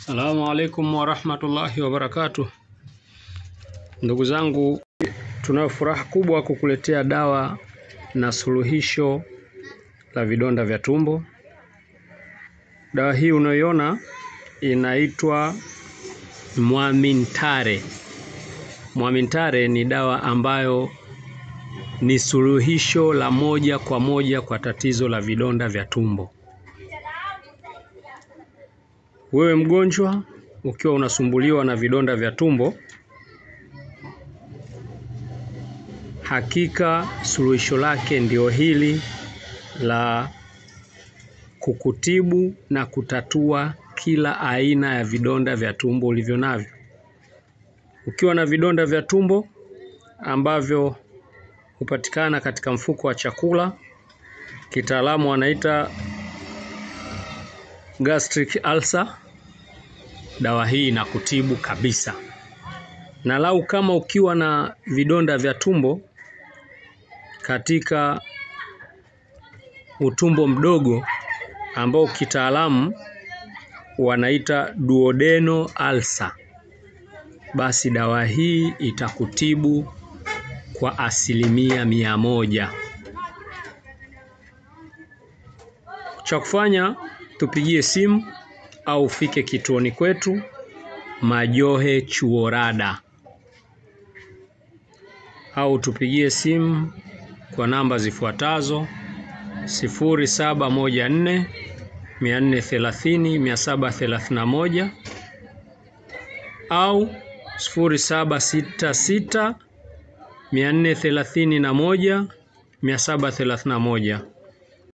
Assalamu alaikum warahmatullahi wabarakatuh. Ndugu zangu, tunayo furaha kubwa kukuletea dawa na suluhisho la vidonda vya tumbo. Dawa hii unayoiona inaitwa Muamintare. Muamintare ni dawa ambayo ni suluhisho la moja kwa moja kwa tatizo la vidonda vya tumbo. Wewe mgonjwa ukiwa unasumbuliwa na vidonda vya tumbo, hakika suluhisho lake ndio hili la kukutibu na kutatua kila aina ya vidonda vya tumbo ulivyo navyo. Ukiwa na vidonda vya tumbo ambavyo hupatikana katika mfuko wa chakula, kitaalamu wanaita gastric ulcer, dawa hii inakutibu kabisa. Na lau kama ukiwa na vidonda vya tumbo katika utumbo mdogo ambao kitaalamu wanaita duodenal ulcer, basi dawa hii itakutibu kwa 100%. Cha kufanya, tupigie simu au ufike kituoni kwetu Majohe Chuorada, au tupigie simu kwa namba zifuatazo: 0714 430 731 au 0766 431 731.